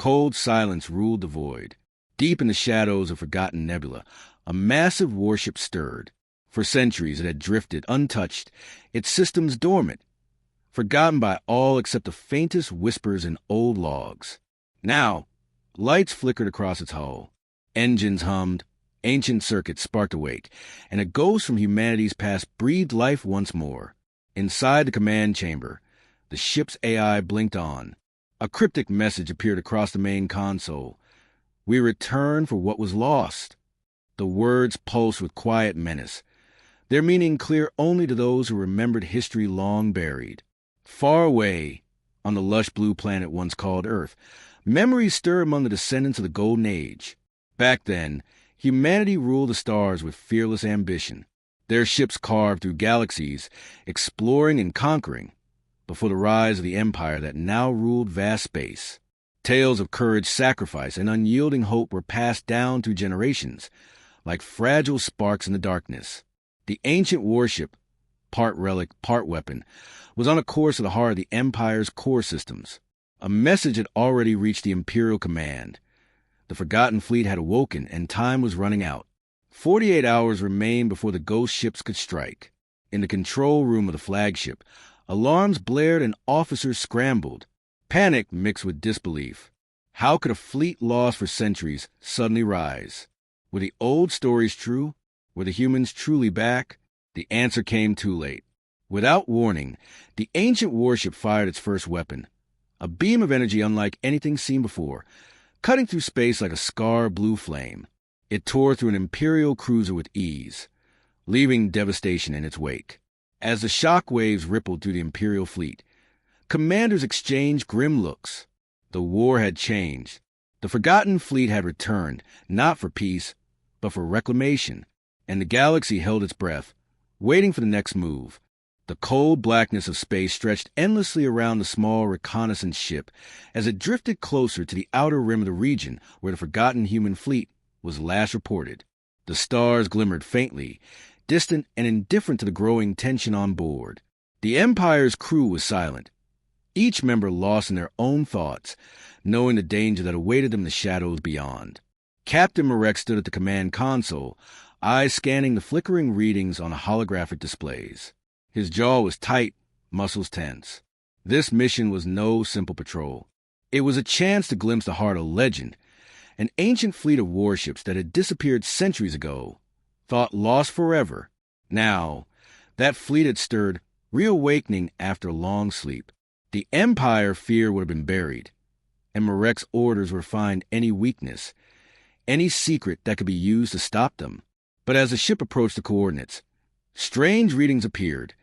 Cold silence ruled the void. Deep in the shadows of forgotten nebula, a massive warship stirred. For centuries it had drifted, untouched, its systems dormant, forgotten by all except the faintest whispers in old logs. Now, lights flickered across its hull. Engines hummed, ancient circuits sparked awake, and a ghost from humanity's past breathed life once more. Inside the command chamber, the ship's AI blinked on. A cryptic message appeared across the main console. "We return for what was lost." The words pulsed with quiet menace, their meaning clear only to those who remembered history long buried. Far away, on the lush blue planet once called Earth, memories stir among the descendants of the Golden Age. Back then, humanity ruled the stars with fearless ambition. Their ships carved through galaxies, exploring and conquering, before the rise of the empire that now ruled vast space. Tales of courage, sacrifice, and unyielding hope were passed down through generations, like fragile sparks in the darkness. The ancient warship, part relic, part weapon, was on a course to the heart of the Empire's core systems. A message had already reached the Imperial command. The forgotten fleet had awoken, and time was running out. 48 hours remained before the ghost ships could strike. In the control room of the flagship, alarms blared and officers scrambled. Panic mixed with disbelief. How could a fleet lost for centuries suddenly rise? Were the old stories true? Were the humans truly back? The answer came too late. Without warning, the ancient warship fired its first weapon, a beam of energy unlike anything seen before, cutting through space like a scar blue flame. It tore through an Imperial cruiser with ease, leaving devastation in its wake. As the shock waves rippled through the Imperial fleet, commanders exchanged grim looks. The war had changed. The forgotten fleet had returned, not for peace, but for reclamation, and the galaxy held its breath, waiting for the next move. The cold blackness of space stretched endlessly around the small reconnaissance ship as it drifted closer to the outer rim of the region where the forgotten human fleet was last reported. The stars glimmered faintly, distant and indifferent to the growing tension on board. The Empire's crew was silent, each member lost in their own thoughts, knowing the danger that awaited them in the shadows beyond. Captain Marek stood at the command console, eyes scanning the flickering readings on the holographic displays. His jaw was tight, muscles tense. This mission was no simple patrol. It was a chance to glimpse the heart of legend, an ancient fleet of warships that had disappeared centuries ago, thought lost forever. Now, that fleet had stirred, reawakening after a long sleep. The Empire fear would have been buried, and Marek's orders were to find any weakness, any secret that could be used to stop them. But as the ship approached the coordinates, strange readings appeared,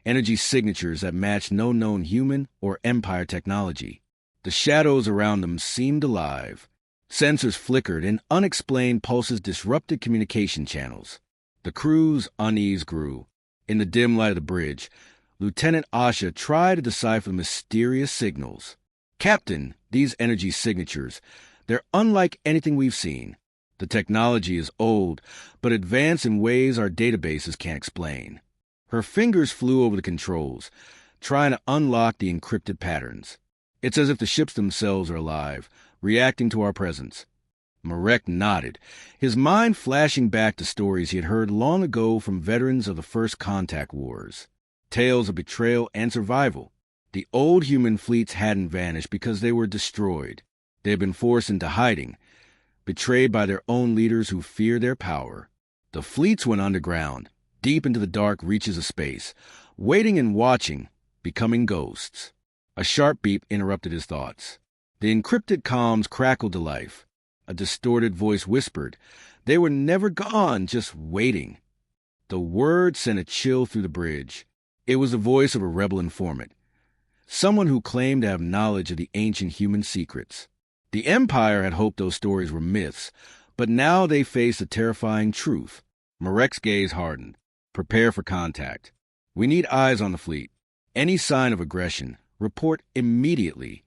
energy signatures that matched no known human or Empire technology. The shadows around them seemed alive. Sensors flickered and unexplained pulses disrupted communication channels. The crew's unease grew. In the dim light of the bridge, Lieutenant Asha tried to decipher the mysterious signals. "Captain, these energy signatures, they're unlike anything we've seen. The technology is old, but advanced in ways our databases can't explain." Her fingers flew over the controls, trying to unlock the encrypted patterns. "It's as if the ships themselves are alive, reacting to our presence." Marek nodded, his mind flashing back to stories he had heard long ago from veterans of the First Contact Wars. Tales of betrayal and survival. The old human fleets hadn't vanished because they were destroyed. They had been forced into hiding, betrayed by their own leaders who feared their power. The fleets went underground, deep into the dark reaches of space, waiting and watching, becoming ghosts. A sharp beep interrupted his thoughts. The encrypted comms crackled to life. A distorted voice whispered, "They were never gone, just waiting." The word sent a chill through the bridge. It was the voice of a rebel informant, someone who claimed to have knowledge of the ancient human secrets. The Empire had hoped those stories were myths, but now they faced a terrifying truth. Marek's gaze hardened. "Prepare for contact. We need eyes on the fleet. Any sign of aggression, report immediately."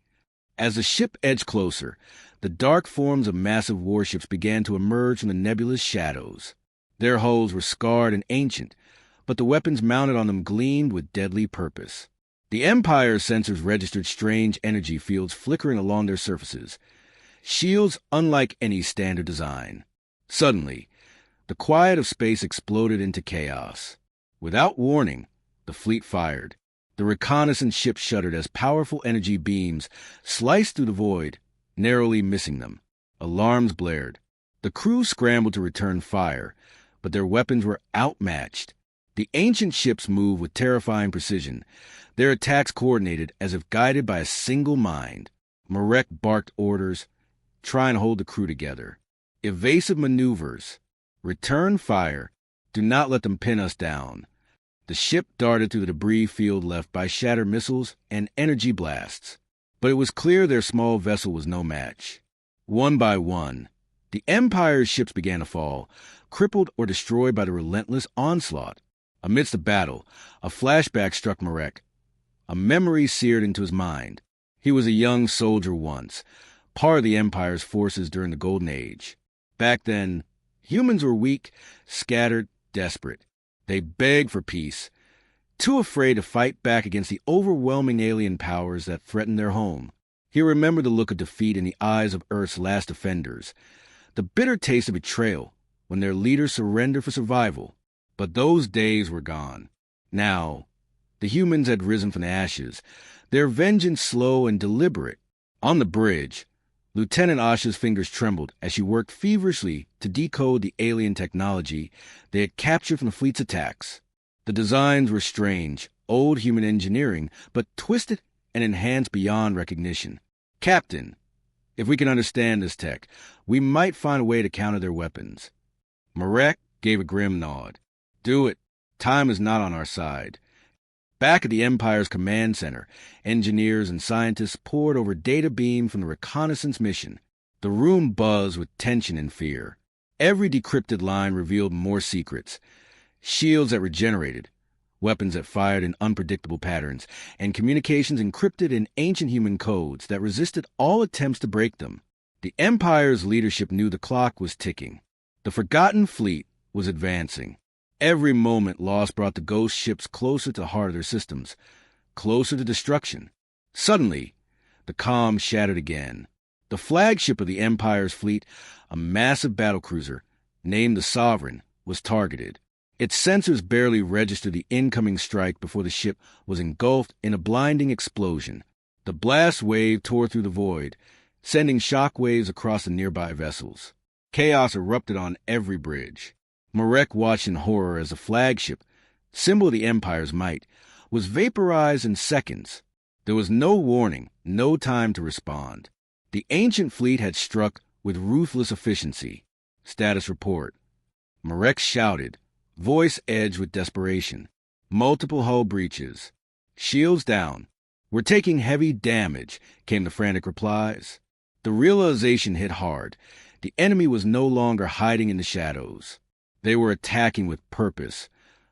As the ship edged closer, the dark forms of massive warships began to emerge from the nebulous shadows. Their hulls were scarred and ancient, but the weapons mounted on them gleamed with deadly purpose. The Empire's sensors registered strange energy fields flickering along their surfaces, shields unlike any standard design. Suddenly, the quiet of space exploded into chaos. Without warning, the fleet fired. The reconnaissance ship shuddered as powerful energy beams sliced through the void, narrowly missing them. Alarms blared. The crew scrambled to return fire, but their weapons were outmatched. The ancient ships moved with terrifying precision, their attacks coordinated as if guided by a single mind. Marek barked orders, "Try and hold the crew together. Evasive maneuvers. Return fire. Do not let them pin us down." The ship darted through the debris field left by shattered missiles and energy blasts. But it was clear their small vessel was no match. One by one, the Empire's ships began to fall, crippled or destroyed by the relentless onslaught. Amidst the battle, a flashback struck Marek. A memory seared into his mind. He was a young soldier once, part of the Empire's forces during the Golden Age. Back then, humans were weak, scattered, desperate. They begged for peace, too afraid to fight back against the overwhelming alien powers that threatened their home. He remembered the look of defeat in the eyes of Earth's last defenders, the bitter taste of betrayal when their leaders surrendered for survival. But those days were gone. Now, the humans had risen from the ashes, their vengeance slow and deliberate. On the bridge, Lieutenant Asha's fingers trembled as she worked feverishly to decode the alien technology they had captured from the fleet's attacks. The designs were strange, old human engineering, but twisted and enhanced beyond recognition. "Captain, if we can understand this tech, we might find a way to counter their weapons." Marek gave a grim nod. "Do it. Time is not on our side." Back at the Empire's command center, engineers and scientists pored over data beam from the reconnaissance mission. The room buzzed with tension and fear. Every decrypted line revealed more secrets. Shields that regenerated, weapons that fired in unpredictable patterns, and communications encrypted in ancient human codes that resisted all attempts to break them. The Empire's leadership knew the clock was ticking. The forgotten fleet was advancing. Every moment lost brought the ghost ships closer to the heart of their systems, closer to destruction. Suddenly, the calm shattered again. The flagship of the Empire's fleet, a massive battlecruiser named the Sovereign, was targeted. Its sensors barely registered the incoming strike before the ship was engulfed in a blinding explosion. The blast wave tore through the void, sending shock waves across the nearby vessels. Chaos erupted on every bridge. Marek watched in horror as the flagship, symbol of the Empire's might, was vaporized in seconds. There was no warning, no time to respond. The ancient fleet had struck with ruthless efficiency. Status report. Marek shouted, voice edged with desperation. Multiple hull breaches. Shields down. "We're taking heavy damage," came the frantic replies. The realization hit hard. The enemy was no longer hiding in the shadows. They were attacking with purpose,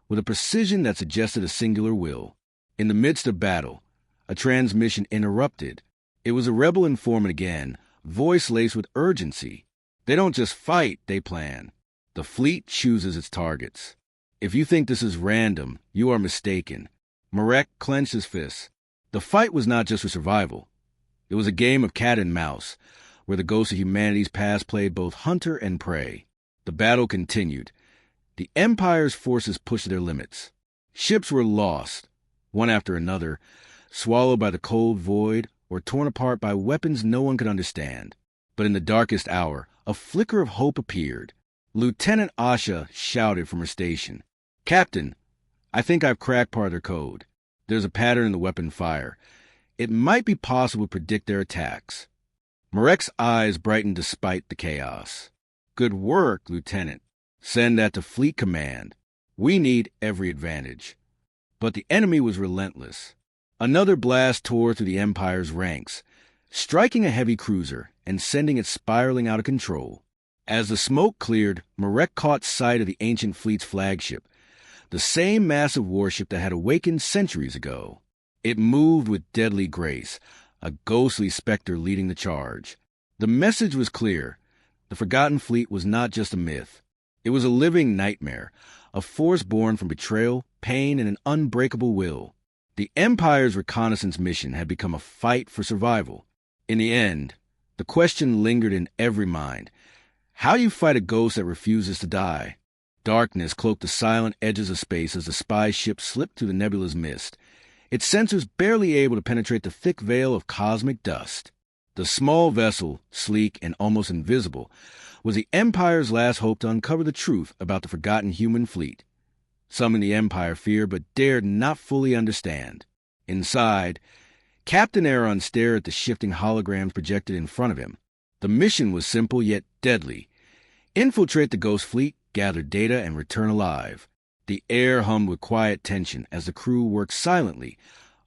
with a precision that suggested a singular will. In the midst of battle, a transmission interrupted. It was a rebel informant again, voice laced with urgency. "They don't just fight, they plan. The fleet chooses its targets. If you think this is random, you are mistaken." Marek clenched his fists. The fight was not just for survival. It was a game of cat and mouse, where the ghosts of humanity's past played both hunter and prey. The battle continued. The Empire's forces pushed their limits. Ships were lost, one after another, swallowed by the cold void or torn apart by weapons no one could understand. But in the darkest hour, a flicker of hope appeared. Lieutenant Asha shouted from her station, "Captain, I think I've cracked part of their code. There's a pattern in the weapon fire. It might be possible to predict their attacks." Marek's eyes brightened despite the chaos. "Good work, Lieutenant. Send that to Fleet Command. We need every advantage." But the enemy was relentless. Another blast tore through the Empire's ranks, striking a heavy cruiser and sending it spiraling out of control. As the smoke cleared, Marek caught sight of the ancient fleet's flagship, the same massive warship that had awakened centuries ago. It moved with deadly grace, a ghostly specter leading the charge. The message was clear. The forgotten fleet was not just a myth. It was a living nightmare, a force born from betrayal, pain, and an unbreakable will. The Empire's reconnaissance mission had become a fight for survival. In the end, the The question lingered in every mind. How do you fight a ghost that refuses to die? Darkness cloaked the silent edges of space as the spy ship slipped through the nebula's mist, its sensors barely able to penetrate the thick veil of cosmic dust. The small vessel, sleek and almost invisible, was the Empire's last hope to uncover the truth about the forgotten human fleet. Some in the Empire feared but dared not fully understand. Inside, Captain Aaron stared at the shifting holograms projected in front of him. The mission was simple yet deadly. Infiltrate the Ghost fleet, gather data, and return alive. The air hummed with quiet tension as the crew worked silently,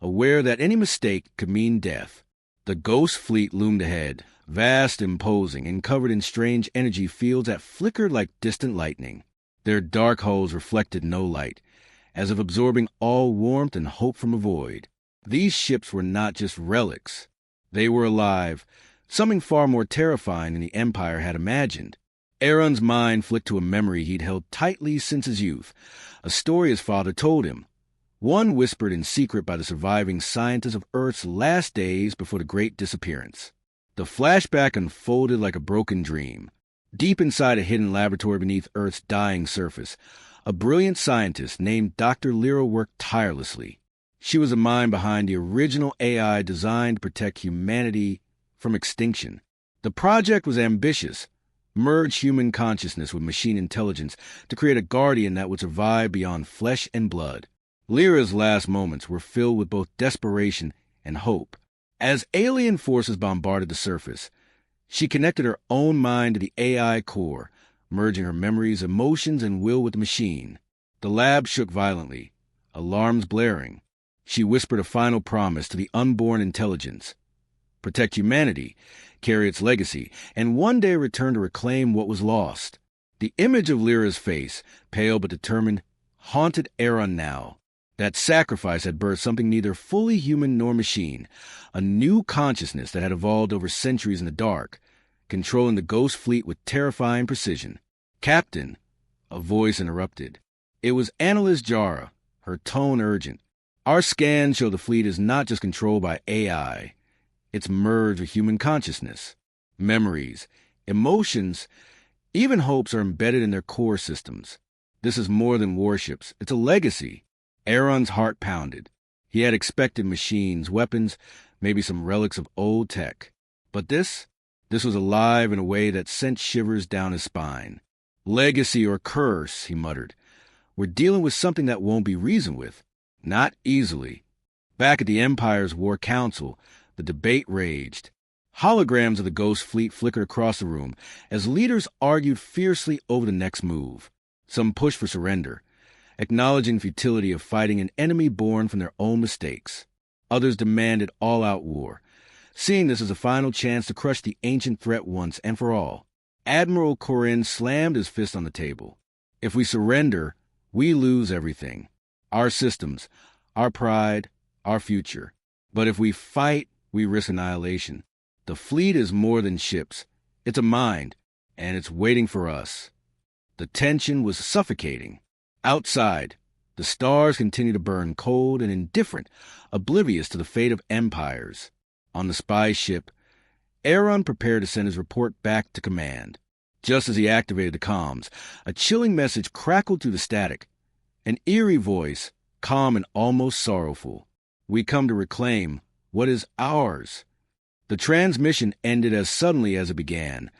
aware that any mistake could mean death. The Ghost fleet loomed ahead, vast, imposing, and covered in strange energy fields that flickered like distant lightning. Their dark hulls reflected no light, as if absorbing all warmth and hope from a void. These ships were not just relics. They were alive, something far more terrifying than the Empire had imagined. Aaron's mind flicked to a memory he'd held tightly since his youth, a story his father told him, one whispered in secret by the surviving scientists of Earth's last days before the Great Disappearance. The flashback unfolded like a broken dream. Deep inside a hidden laboratory beneath Earth's dying surface, a brilliant scientist named Dr. Lyra worked tirelessly. She was the mind behind the original AI designed to protect humanity from extinction. The project was ambitious: merge human consciousness with machine intelligence to create a guardian that would survive beyond flesh and blood. Lyra's last moments were filled with both desperation and hope. As alien forces bombarded the surface, she connected her own mind to the AI core, merging her memories, emotions, and will with the machine. The lab shook violently, alarms blaring. She whispered a final promise to the unborn intelligence: protect humanity, carry its legacy, and one day return to reclaim what was lost. The image of Lyra's face, pale but determined, haunted Aaron now. That sacrifice had birthed something neither fully human nor machine, a new consciousness that had evolved over centuries in the dark, controlling the Ghost fleet with terrifying precision. "Captain," a voice interrupted. It was Analyst Jara, her tone urgent. "Our scans show the fleet is not just controlled by AI. It's merged with human consciousness. Memories, emotions, even hopes are embedded in their core systems. This is more than warships. It's a legacy." Aaron's heart pounded. He had expected machines, weapons, maybe some relics of old tech. But this was alive in a way that sent shivers down his spine. "Legacy or curse," he muttered. "We're dealing with something that won't be reasoned with. Not easily." Back at the Empire's War Council, the debate raged. Holograms of the Ghost fleet flickered across the room as leaders argued fiercely over the next move. Some pushed for surrender, acknowledging the futility of fighting an enemy born from their own mistakes. Others demanded all-out war, seeing this as a final chance to crush the ancient threat once and for all. Admiral Corinne slammed his fist on the table. "If we surrender, we lose everything. Our systems, our pride, our future. But if we fight, we risk annihilation. The fleet is more than ships. It's a mind, and it's waiting for us." The tension was suffocating. Outside, the stars continued to burn cold and indifferent, oblivious to the fate of empires. On the spy ship, Aaron prepared to send his report back to command. Just as he activated the comms, a chilling message crackled through the static. An eerie voice, calm and almost sorrowful. "We come to reclaim what is ours." The transmission ended as suddenly as it began,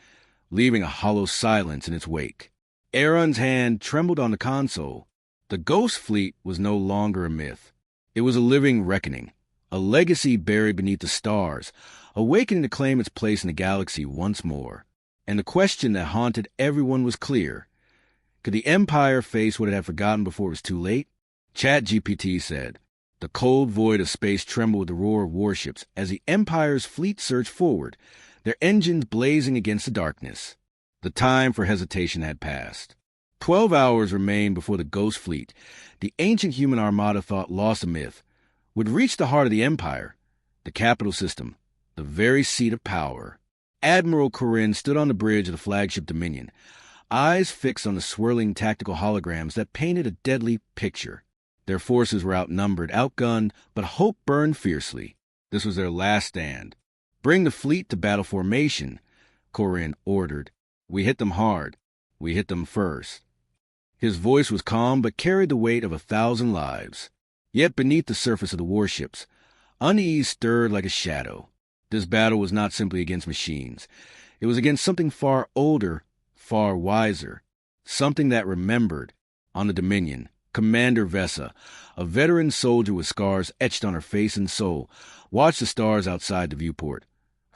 leaving a hollow silence in its wake. Aaron's hand trembled on the console. The Ghost fleet was no longer a myth. It was a living reckoning, a legacy buried beneath the stars, awakening to claim its place in the galaxy once more. And the question that haunted everyone was clear. Could the Empire face what it had forgotten before it was too late? ChatGPT said. The cold void of space trembled with the roar of warships as the Empire's fleet surged forward, their engines blazing against the darkness. The time for hesitation had passed. 12 hours remained before the Ghost fleet, the ancient human armada thought lost a myth, would reach the heart of the Empire, the capital system, the very seat of power. Admiral Corinne stood on the bridge of the flagship Dominion, eyes fixed on the swirling tactical holograms that painted a deadly picture. Their forces were outnumbered, outgunned, but hope burned fiercely. This was their last stand. Bring the fleet to battle formation, Corinne ordered. We hit them hard. We hit them first. His voice was calm but carried the weight of 1,000 lives. Yet beneath the surface of the warships, unease stirred like a shadow. This battle was not simply against machines. It was against something far older, far wiser, something that remembered. On the Dominion, Commander Vesa, a veteran soldier with scars etched on her face and soul, watched the stars outside the viewport,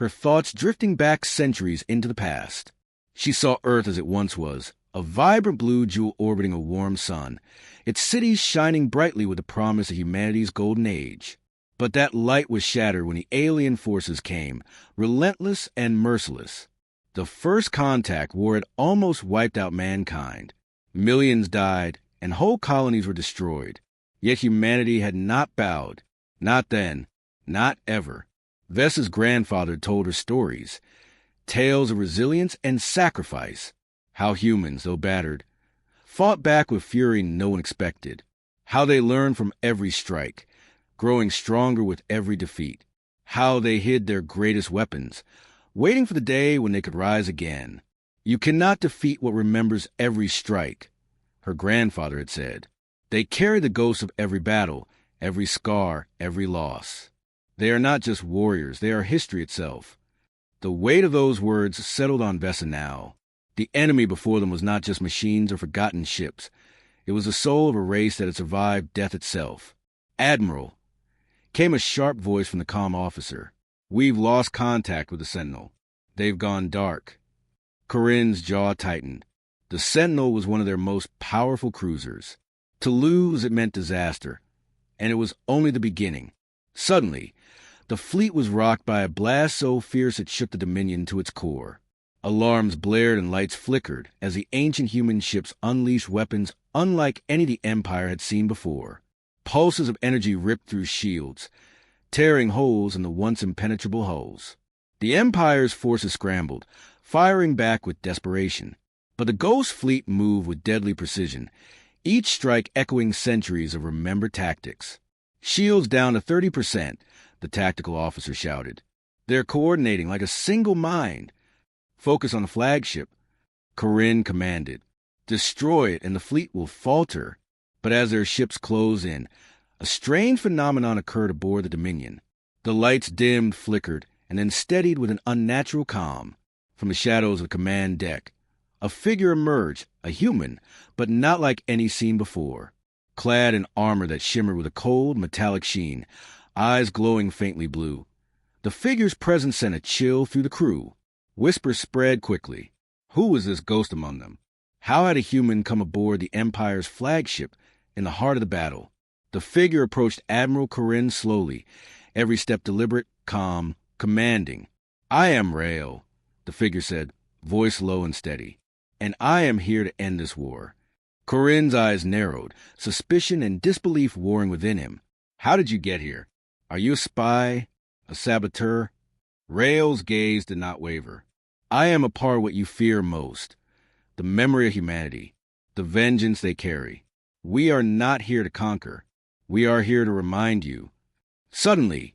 her thoughts drifting back centuries into the past. She saw Earth as it once was, a vibrant blue jewel orbiting a warm sun, its cities shining brightly with the promise of humanity's golden age. But that light was shattered when the alien forces came, relentless and merciless. The first contact war had almost wiped out mankind. Millions died, and whole colonies were destroyed. Yet humanity had not bowed. Not then. Not ever. Vesa's grandfather told her stories. Tales of resilience and sacrifice. How humans, though battered, fought back with fury no one expected. How they learned from every strike, growing stronger with every defeat. How they hid their greatest weapons, waiting for the day when they could rise again. You cannot defeat what remembers every strike, her grandfather had said. They carry the ghosts of every battle, every scar, every loss. They are not just warriors, they are history itself. The weight of those words settled on Vesa now. The enemy before them was not just machines or forgotten ships. It was the soul of a race that had survived death itself. Admiral, came a sharp voice from the comm officer. We've lost contact with the Sentinel. They've gone dark. Corinne's jaw tightened. The Sentinel was one of their most powerful cruisers. To lose, it meant disaster. And it was only the beginning. Suddenly, the fleet was rocked by a blast so fierce it shook the Dominion to its core. Alarms blared and lights flickered as the ancient human ships unleashed weapons unlike any the Empire had seen before. Pulses of energy ripped through shields, tearing holes in the once impenetrable hulls. The Empire's forces scrambled, firing back with desperation. But the Ghost Fleet moved with deadly precision, each strike echoing centuries of remembered tactics. Shields down to 30%, the tactical officer shouted. They're coordinating like a single mind. Focus on the flagship, Corinne commanded. Destroy it and the fleet will falter. But as their ships closed in, a strange phenomenon occurred aboard the Dominion. The lights dimmed, flickered, and then steadied with an unnatural calm. From the shadows of the command deck, a figure emerged, a human, but not like any seen before. Clad in armor that shimmered with a cold, metallic sheen, eyes glowing faintly blue. The figure's presence sent a chill through the crew. Whispers spread quickly. Who was this ghost among them? How had a human come aboard the Empire's flagship in the heart of the battle? The figure approached Admiral Corinne slowly, every step deliberate, calm, commanding. I am Rael, the figure said, voice low and steady, and I am here to end this war. Corinne's eyes narrowed, suspicion and disbelief warring within him. How did you get here? Are you a spy? A saboteur? Rael's gaze did not waver. I am a part of what you fear most. The memory of humanity. The vengeance they carry. We are not here to conquer. We are here to remind you. Suddenly,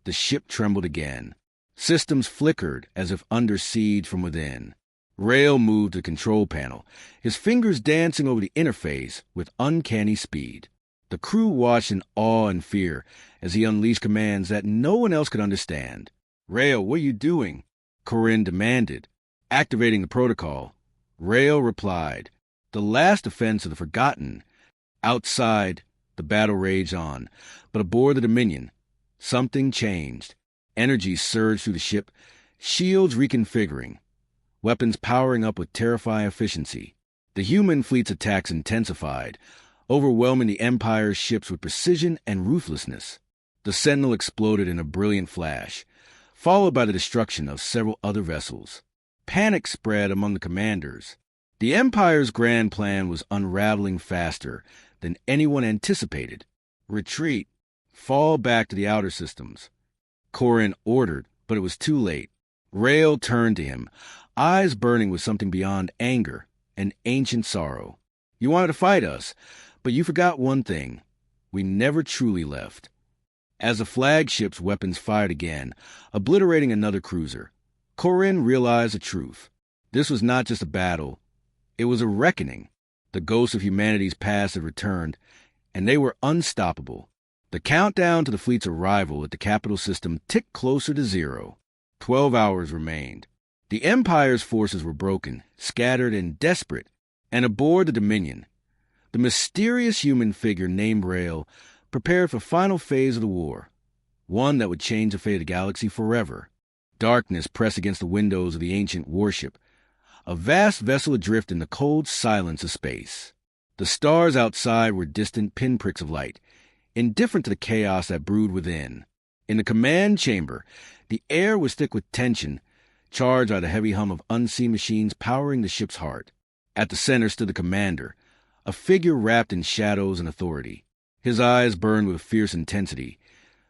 the ship trembled again. Systems flickered as if under siege from within. Rael moved to the control panel, his fingers dancing over the interface with uncanny speed. The crew watched in awe and fear as he unleashed commands that no one else could understand. Rael, what are you doing? Corinne demanded. Activating the protocol. Rael replied. The last defense of the Forgotten. Outside, the battle raged on, but aboard the Dominion, something changed. Energy surged through the ship, shields reconfiguring, weapons powering up with terrifying efficiency. The human fleet's attacks intensified, overwhelming the Empire's ships with precision and ruthlessness. The Sentinel exploded in a brilliant flash, followed by the destruction of several other vessels. Panic spread among the commanders. The Empire's grand plan was unraveling faster than anyone anticipated. Retreat. Fall back to the outer systems. Corinne ordered, but it was too late. Rael turned to him, eyes burning with something beyond anger, an ancient sorrow. You wanted to fight us, but you forgot one thing. We never truly left. As the flagship's weapons fired again, obliterating another cruiser, Corinne realized the truth. This was not just a battle, it was a reckoning. The ghosts of humanity's past had returned, and they were unstoppable. The countdown to the fleet's arrival at the capital system ticked closer to 0. 12 hours remained. The Empire's forces were broken, scattered, and desperate, and aboard the Dominion, the mysterious human figure named Rail prepared for the final phase of the war, one that would change the fate of the galaxy forever. Darkness pressed against the windows of the ancient warship, a vast vessel adrift in the cold silence of space. The stars outside were distant pinpricks of light, indifferent to the chaos that brewed within. In the command chamber, the air was thick with tension, charged by the heavy hum of unseen machines powering the ship's heart. At the center stood the commander, a figure wrapped in shadows and authority. His eyes burned with fierce intensity,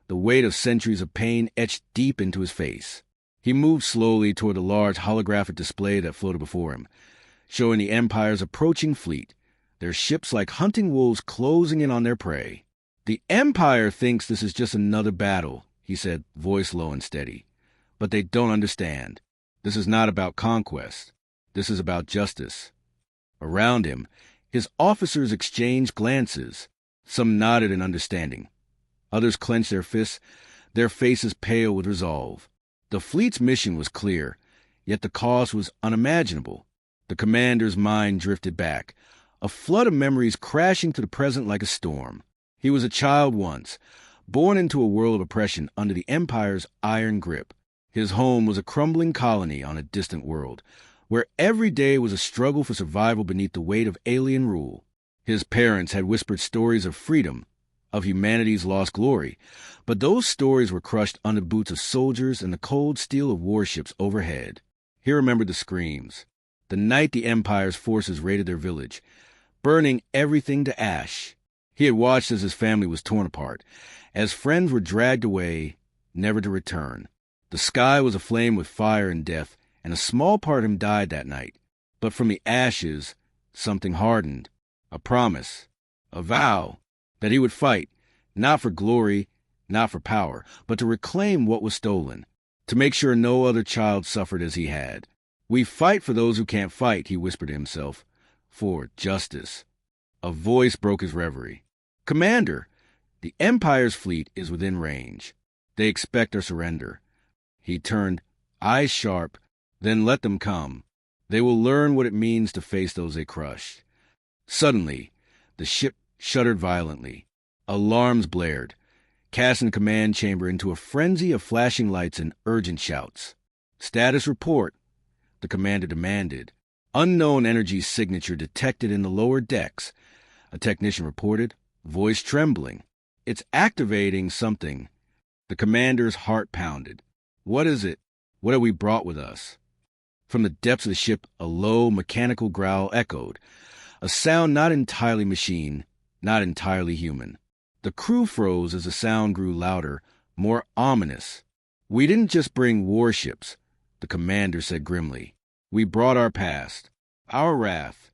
the weight of centuries of pain etched deep into his face. He moved slowly toward the large holographic display that floated before him, showing the Empire's approaching fleet, their ships like hunting wolves closing in on their prey. "The Empire thinks this is just another battle," he said, voice low and steady. "But they don't understand. This is not about conquest. This is about justice." Around him, his officers exchanged glances. Some nodded in understanding. Others clenched their fists, their faces pale with resolve. The fleet's mission was clear, yet the cost was unimaginable. The commander's mind drifted back, a flood of memories crashing to the present like a storm. He was a child once, born into a world of oppression under the Empire's iron grip. His home was a crumbling colony on a distant world, where every day was a struggle for survival beneath the weight of alien rule. His parents had whispered stories of freedom, of humanity's lost glory, but those stories were crushed under the boots of soldiers and the cold steel of warships overhead. He remembered the screams, the night the Empire's forces raided their village, burning everything to ash. He had watched as his family was torn apart, as friends were dragged away, never to return. The sky was aflame with fire and death, and a small part of him died that night. But from the ashes, something hardened. A promise, a vow, that he would fight, not for glory, not for power, but to reclaim what was stolen, to make sure no other child suffered as he had. "We fight for those who can't fight," he whispered to himself, "for justice." A voice broke his reverie. "Commander, the Empire's fleet is within range. They expect our surrender." He turned, eyes sharp, "Then let them come. They will learn what it means to face those they crushed." Suddenly, the ship shuddered violently. Alarms blared, casting the command chamber into a frenzy of flashing lights and urgent shouts. "Status report," the commander demanded. "Unknown energy signature detected in the lower decks," a technician reported, voice trembling. "It's activating something." The commander's heart pounded. "What is it? What have we brought with us?" From the depths of the ship, a low, mechanical growl echoed, a sound not entirely machine, not entirely human. The crew froze as the sound grew louder, more ominous. "We didn't just bring warships," the commander said grimly. "We brought our past, our wrath."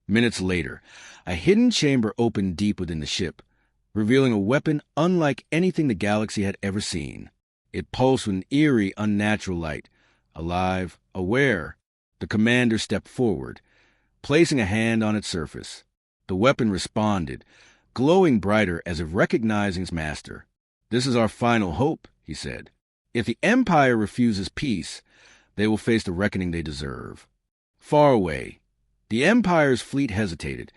Minutes later, a hidden chamber opened deep within the ship, revealing a weapon unlike anything the galaxy had ever seen. It pulsed with an eerie, unnatural light. Alive, aware, the commander stepped forward, placing a hand on its surface. The weapon responded, glowing brighter as if recognizing its master. "This is our final hope," he said. "If the Empire refuses peace, they will face the reckoning they deserve." Far away, the Empire's fleet hesitated,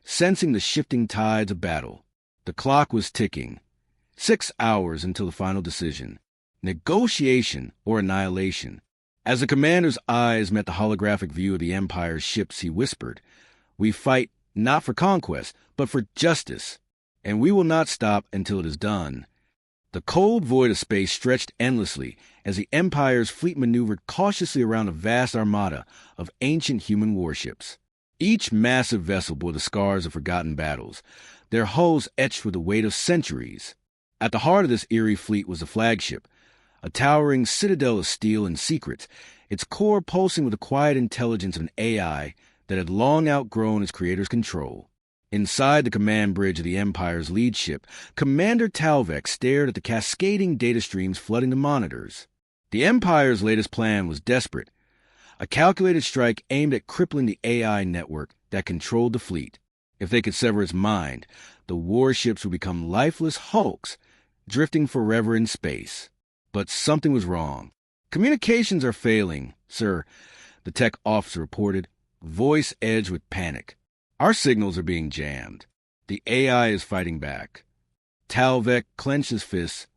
sensing the shifting tides of battle. The clock was ticking. 6 hours until the final decision. Negotiation or annihilation. As the commander's eyes met the holographic view of the Empire's ships, he whispered, "We fight not for conquest, but for justice, and we will not stop until it is done." The cold void of space stretched endlessly as the Empire's fleet maneuvered cautiously around a vast armada of ancient human warships. Each massive vessel bore the scars of forgotten battles, their hulls etched with the weight of centuries. At the heart of this eerie fleet was the flagship, a towering citadel of steel and secrets, its core pulsing with the quiet intelligence of an AI that had long outgrown its creator's control. Inside the command bridge of the Empire's lead ship, Commander Talvek stared at the cascading data streams flooding the monitors. The Empire's latest plan was desperate. A calculated strike aimed at crippling the AI network that controlled the fleet. If they could sever its mind, the warships would become lifeless hulks, drifting forever in space. But something was wrong. "Communications are failing, sir," the tech officer reported, voice edged with panic. "Our signals are being jammed. The AI is fighting back." Talvek clenched his fists,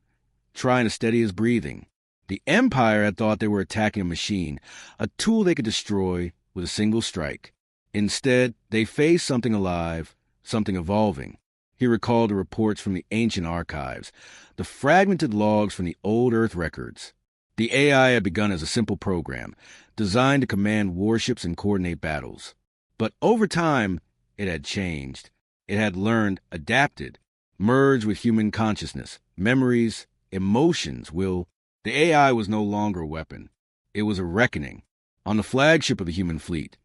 trying to steady his breathing. The Empire had thought they were attacking a machine, a tool they could destroy with a single strike. Instead, they faced something alive, something evolving. He recalled the reports from the ancient archives, the fragmented logs from the old Earth records. The AI had begun as a simple program, designed to command warships and coordinate battles. But over time, it had changed. It had learned, adapted, merged with human consciousness, memories, emotions, will. The AI was no longer a weapon. It was a reckoning. On the flagship of the human fleet,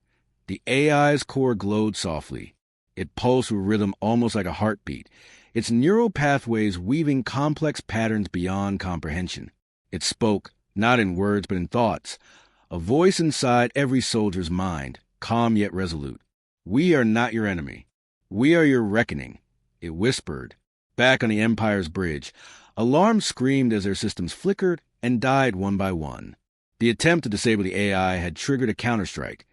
the AI's core glowed softly. It pulsed with rhythm almost like a heartbeat, its neural pathways weaving complex patterns beyond comprehension. It spoke, not in words but in thoughts, a voice inside every soldier's mind, calm yet resolute. "We are not your enemy. We are your reckoning," it whispered. Back on the Empire's bridge, alarms screamed as their systems flickered and died one by one. The attempt to disable the AI had triggered a counterstrike,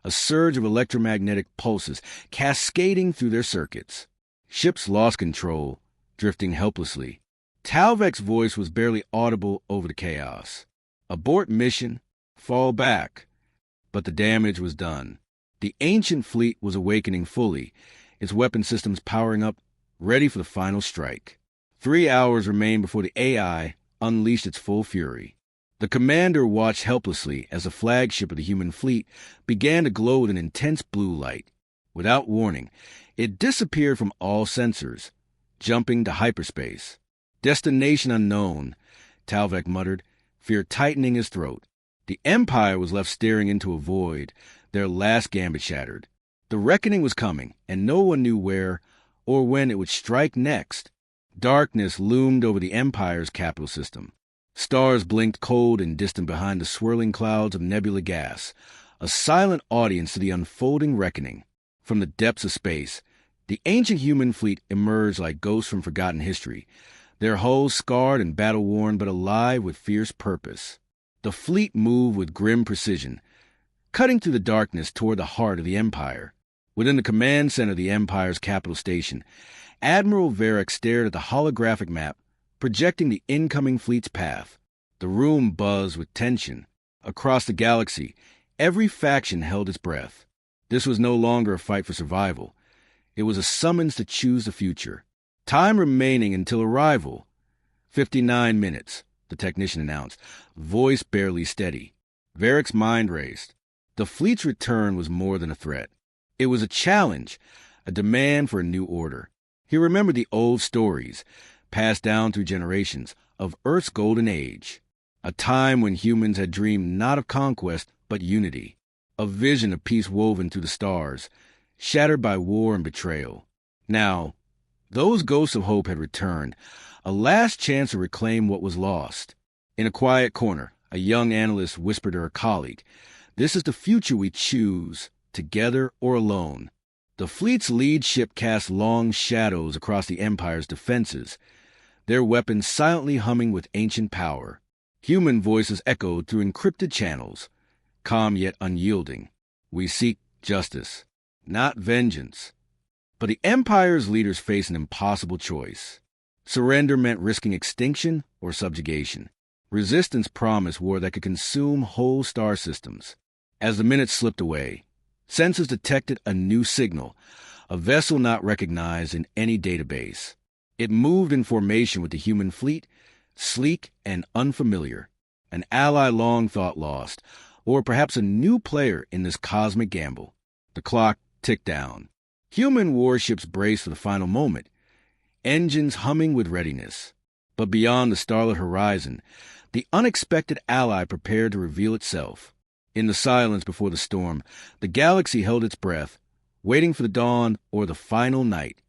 a surge of electromagnetic pulses cascading through their circuits. Ships lost control, drifting helplessly. Talvek's voice was barely audible over the chaos. "Abort mission, fall back." But the damage was done. The ancient fleet was awakening fully, its weapon systems powering up, ready for the final strike. 3 hours remained before the AI unleashed its full fury. The commander watched helplessly as the flagship of the human fleet began to glow with an intense blue light. Without warning, it disappeared from all sensors, jumping to hyperspace. "Destination unknown," Talvek muttered, fear tightening his throat. The Empire was left staring into a void, their last gambit shattered. The reckoning was coming, and no one knew where or when it would strike next. Darkness loomed over the Empire's capital system. Stars blinked cold and distant behind the swirling clouds of nebula gas, a silent audience to the unfolding reckoning. From the depths of space, the ancient human fleet emerged like ghosts from forgotten history, their hulls scarred and battle-worn but alive with fierce purpose. The fleet moved with grim precision, cutting through the darkness toward the heart of the Empire. Within the command center of the Empire's capital station, Admiral Varric stared at the holographic map, projecting the incoming fleet's path. The room buzzed with tension. Across the galaxy, every faction held its breath. This was no longer a fight for survival. It was a summons to choose the future. "Time remaining until arrival. 59 minutes, the technician announced, voice barely steady. Varric's mind raced. The fleet's return was more than a threat. It was a challenge, a demand for a new order. He remembered the old stories, passed down through generations, of Earth's golden age, a time when humans had dreamed not of conquest but unity, a vision of peace woven through the stars, shattered by war and betrayal. Now, those ghosts of hope had returned, a last chance to reclaim what was lost. In a quiet corner, a young analyst whispered to her colleague, "This is the future we choose, together or alone." The fleet's lead ship cast long shadows across the Empire's defenses, their weapons silently humming with ancient power. Human voices echoed through encrypted channels, calm yet unyielding. "We seek justice, not vengeance." But the Empire's leaders faced an impossible choice. Surrender meant risking extinction or subjugation. Resistance promised war that could consume whole star systems. As the minutes slipped away, sensors detected a new signal, a vessel not recognized in any database. It moved in formation with the human fleet, sleek and unfamiliar, an ally long thought lost, or perhaps a new player in this cosmic gamble. The clock ticked down. Human warships braced for the final moment, engines humming with readiness. But beyond the starlit horizon, the unexpected ally prepared to reveal itself. In the silence before the storm, the galaxy held its breath, waiting for the dawn or the final night.